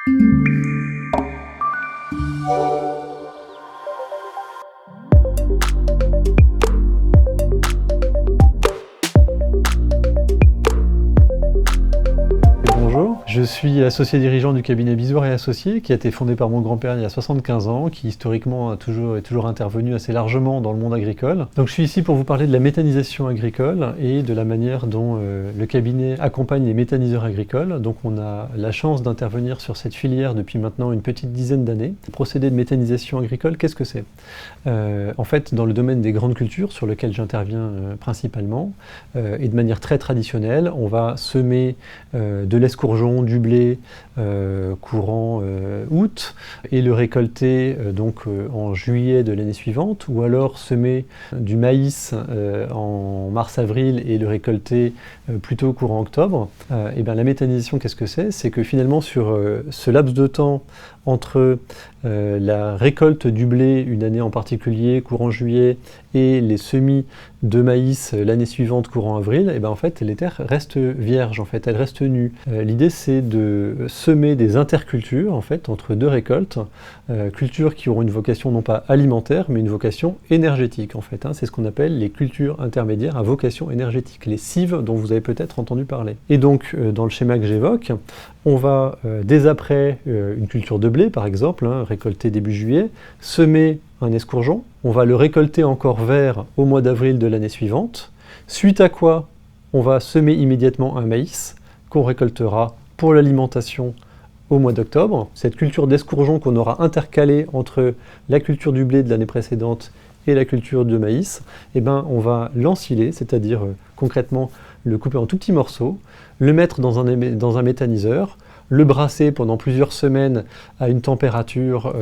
Bonjour, je suis associé dirigeant du cabinet Bisoire et Associés, qui a été fondé par mon grand-père il y a 75 ans, qui historiquement est toujours intervenu assez largement dans le monde agricole. Donc je suis ici pour vous parler de la méthanisation agricole et de la manière dont le cabinet accompagne les méthaniseurs agricoles. Donc on a la chance d'intervenir sur cette filière depuis maintenant une petite dizaine d'années. Le procédé de méthanisation agricole, qu'est-ce que c'est? En fait, dans le domaine des grandes cultures, sur lequel j'interviens principalement, et de manière très traditionnelle, on va semer de l'escourgeon, du blé courant août et le récolter en juillet de l'année suivante, ou alors semer du maïs en mars-avril et le récolter plutôt courant octobre. Et bien la méthanisation, qu'est-ce que c'est? C'est que finalement sur ce laps de temps entre la récolte du blé une année en particulier, courant juillet, et les semis de maïs l'année suivante, courant avril, et ben en fait les terres restent vierges, en fait, elles restent nues. L'idée c'est de semer des intercultures en fait entre deux récoltes, cultures qui auront une vocation non pas alimentaire mais une vocation énergétique en fait. C'est ce qu'on appelle les cultures intermédiaires à vocation énergétique, les cives dont vous avez peut-être entendu parler. Et donc dans le schéma que j'évoque, on va dès après une culture de blé par exemple, récolter début juillet, semer un escourgeon, on va le récolter encore vert au mois d'avril de l'année suivante, suite à quoi on va semer immédiatement un maïs qu'on récoltera pour l'alimentation au mois d'octobre. Cette culture d'escourgeon qu'on aura intercalée entre la culture du blé de l'année précédente et la culture de maïs, on va l'ensiler, c'est-à-dire concrètement le couper en tout petits morceaux, le mettre dans un méthaniseur, le brasser pendant plusieurs semaines à une température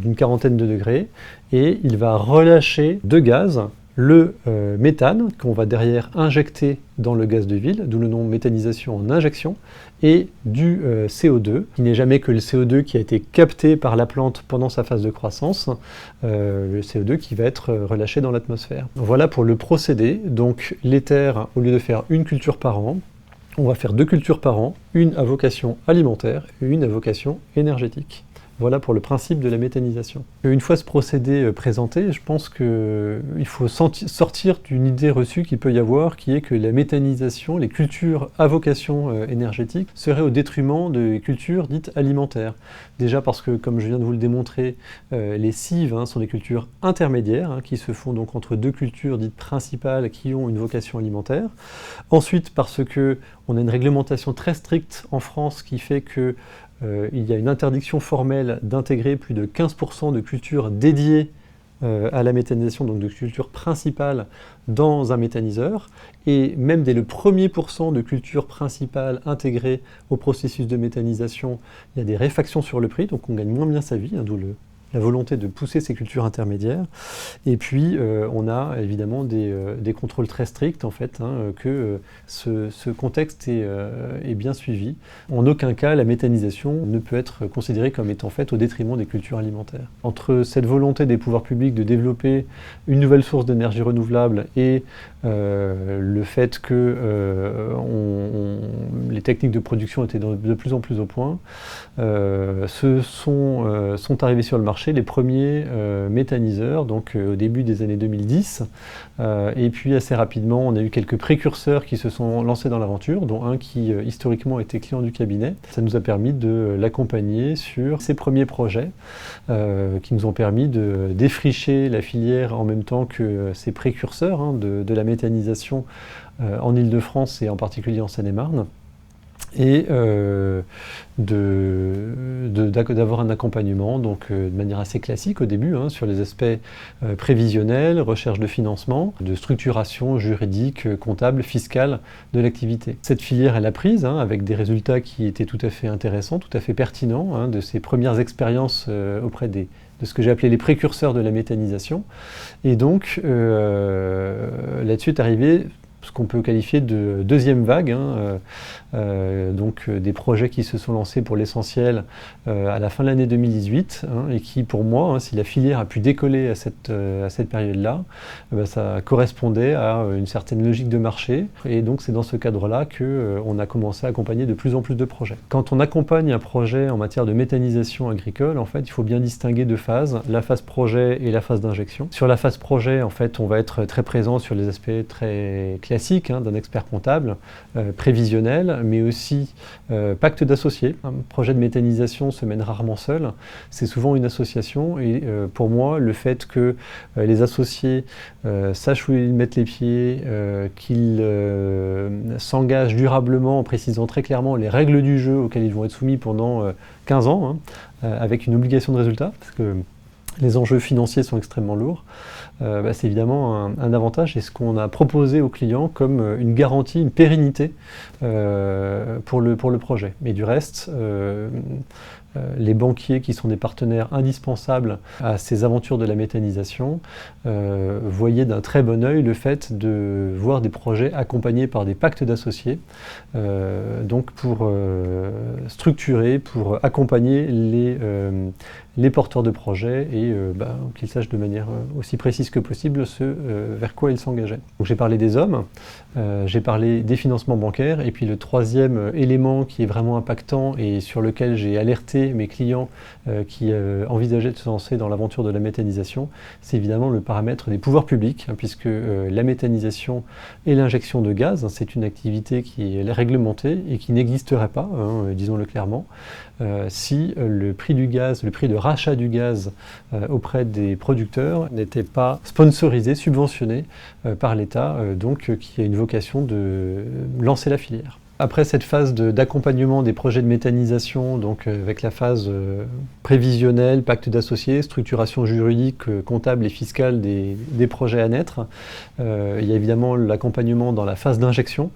d'une quarantaine de degrés, et il va relâcher deux gaz, le méthane qu'on va derrière injecter dans le gaz de ville, d'où le nom méthanisation en injection, et du CO2, qui n'est jamais que le CO2 qui a été capté par la plante pendant sa phase de croissance, le CO2 qui va être relâché dans l'atmosphère. Voilà pour le procédé. Donc les terres, au lieu de faire une culture par an, on va faire deux cultures par an, une à vocation alimentaire et une à vocation énergétique. Voilà pour le principe de la méthanisation. Une fois ce procédé présenté, je pense qu'il faut sortir d'une idée reçue qu'il peut y avoir, qui est que la méthanisation, les cultures à vocation énergétique, seraient au détriment des cultures dites alimentaires. Déjà parce que, comme je viens de vous le démontrer, les cives sont des cultures intermédiaires, qui se font donc entre deux cultures dites principales qui ont une vocation alimentaire. Ensuite parce qu'on a une réglementation très stricte en France qui fait que il y a une interdiction formelle d'intégrer plus de 15% de cultures dédiées à la méthanisation, donc de cultures principales, dans un méthaniseur. Et même dès le premier pourcent de cultures principales intégrées au processus de méthanisation, il y a des réfactions sur le prix, donc on gagne moins bien sa vie, d'où la volonté de pousser ces cultures intermédiaires. Et puis on a évidemment des contrôles très stricts en fait, que ce contexte est bien suivi. En aucun cas la méthanisation ne peut être considérée comme étant faite au détriment des cultures alimentaires. Entre cette volonté des pouvoirs publics de développer une nouvelle source d'énergie renouvelable et le fait que les techniques de production étaient de plus en plus au point, sont arrivés sur le marché les premiers méthaniseurs, donc au début des années 2010, et puis assez rapidement on a eu quelques précurseurs qui se sont lancés dans l'aventure, dont un qui historiquement était client du cabinet. Ça nous a permis de l'accompagner sur ses premiers projets, qui nous ont permis de défricher la filière en même temps que ses précurseurs de la méthanisation en Île-de-France et en particulier en Seine-et-Marne. Et d'avoir un accompagnement donc, de manière assez classique au début, sur les aspects prévisionnels, recherche de financement, de structuration juridique, comptable, fiscale de l'activité. Cette filière elle a prise avec des résultats qui étaient tout à fait intéressants, tout à fait pertinents, de ses premières expériences auprès de ce que j'ai appelé les précurseurs de la méthanisation. Et donc là-dessus est arrivé ce qu'on peut qualifier de deuxième vague, donc des projets qui se sont lancés pour l'essentiel à la fin de l'année 2018 et qui pour moi, si la filière a pu décoller à cette période-là, ça correspondait à une certaine logique de marché et donc c'est dans ce cadre-là qu'on a commencé à accompagner de plus en plus de projets. Quand on accompagne un projet en matière de méthanisation agricole, en fait, il faut bien distinguer deux phases, la phase projet et la phase d'injection. Sur la phase projet, en fait, on va être très présent sur les aspects très classiques d'un expert comptable, prévisionnel, mais aussi pacte d'associés. Un projet de méthanisation se mène rarement seul, c'est souvent une association et pour moi, le fait que les associés sachent où ils mettent les pieds, qu'ils s'engagent durablement en précisant très clairement les règles du jeu auxquelles ils vont être soumis pendant 15 ans, avec une obligation de résultat, parce que les enjeux financiers sont extrêmement lourds, c'est évidemment un avantage et ce qu'on a proposé aux clients comme une garantie, une pérennité pour le projet. Mais du reste, les banquiers qui sont des partenaires indispensables à ces aventures de la méthanisation voyaient d'un très bon œil le fait de voir des projets accompagnés par des pactes d'associés, donc pour structurer, pour accompagner les porteurs de projets et qu'ils sachent de manière aussi précise que possible ce vers quoi ils s'engageaient. Donc j'ai parlé des hommes, j'ai parlé des financements bancaires et puis le troisième élément qui est vraiment impactant et sur lequel j'ai alerté mes clients qui envisageaient de se lancer dans l'aventure de la méthanisation, c'est évidemment le paramètre des pouvoirs publics, puisque la méthanisation et l'injection de gaz, c'est une activité qui est réglementée et qui n'existerait pas, disons-le clairement, si le prix du gaz, le prix de rachat du gaz auprès des producteurs n'était pas sponsorisé, subventionné par l'État, donc qui a une vocation de lancer la filière. Après cette phase d'accompagnement des projets de méthanisation, donc avec la phase prévisionnelle, pacte d'associés, structuration juridique, comptable et fiscale des projets à naître, il y a évidemment l'accompagnement dans la phase d'injection,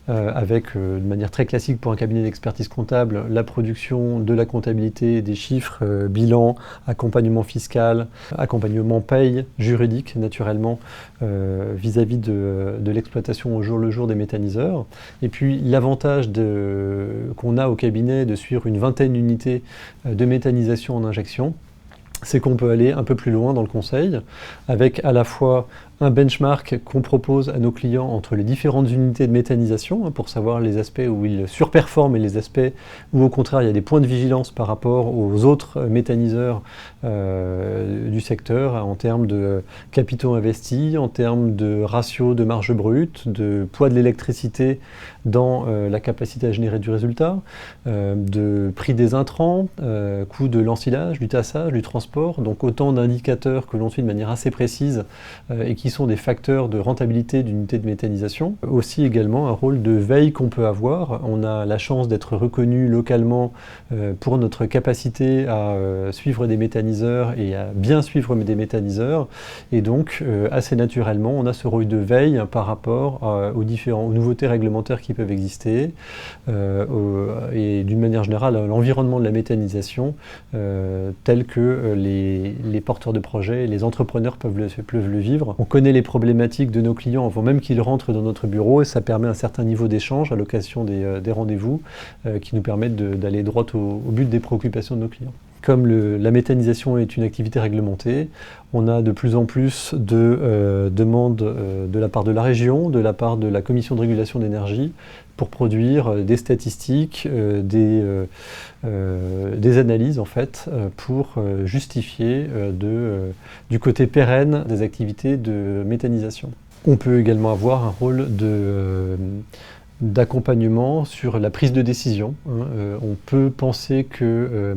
avec de manière très classique pour un cabinet d'expertise comptable, la production de la comptabilité, des chiffres, bilan, accompagnement fiscal, accompagnement paye, juridique naturellement, vis-à-vis de l'exploitation au jour le jour des méthaniseurs. Et puis l'avantage qu'on a au cabinet de suivre une vingtaine d'unités de méthanisation en injection, c'est qu'on peut aller un peu plus loin dans le conseil, avec à la fois un benchmark qu'on propose à nos clients entre les différentes unités de méthanisation, pour savoir les aspects où ils surperforment et les aspects où au contraire il y a des points de vigilance par rapport aux autres méthaniseurs du secteur, en termes de capitaux investis, en termes de ratio de marge brute, de poids de l'électricité dans la capacité à générer du résultat, de prix des intrants, coût de l'ensilage, du tassage, du transport, donc autant d'indicateurs que l'on suit de manière assez précise et qui sont des facteurs de rentabilité d'une unité de méthanisation. Aussi également un rôle de veille qu'on peut avoir. On a la chance d'être reconnu localement pour notre capacité à suivre des méthaniseurs et à bien suivre des méthaniseurs. Et donc, assez naturellement, on a ce rôle de veille par rapport aux nouveautés réglementaires qui peuvent exister et d'une manière générale à l'environnement de la méthanisation tel que les porteurs de projets et les entrepreneurs peuvent le vivre. On connaît les problématiques de nos clients avant même qu'ils rentrent dans notre bureau et ça permet un certain niveau d'échange à l'occasion des rendez-vous qui nous permettent d'aller droit au but des préoccupations de nos clients. Comme la méthanisation est une activité réglementée, on a de plus en plus de demandes de la part de la région, de la part de la Commission de régulation d'énergie, pour produire des statistiques, des analyses en fait, pour justifier du côté pérenne des activités de méthanisation. On peut également avoir un rôle d'accompagnement sur la prise de décision. On peut penser que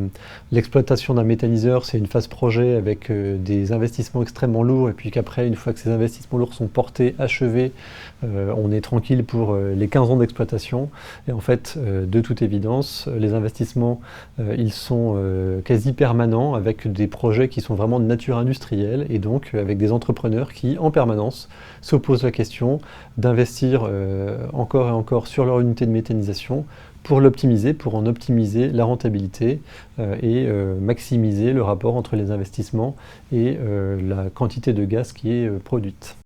l'exploitation d'un méthaniseur, c'est une phase projet avec des investissements extrêmement lourds et puis qu'après, une fois que ces investissements lourds sont portés, achevés, on est tranquille pour les 15 ans d'exploitation. Et en fait, de toute évidence, les investissements, ils sont quasi permanents avec des projets qui sont vraiment de nature industrielle et donc avec des entrepreneurs qui, en permanence, se posent la question d'investir encore et encore sur leur unité de méthanisation pour l'optimiser, pour en optimiser la rentabilité et maximiser le rapport entre les investissements et la quantité de gaz qui est produite.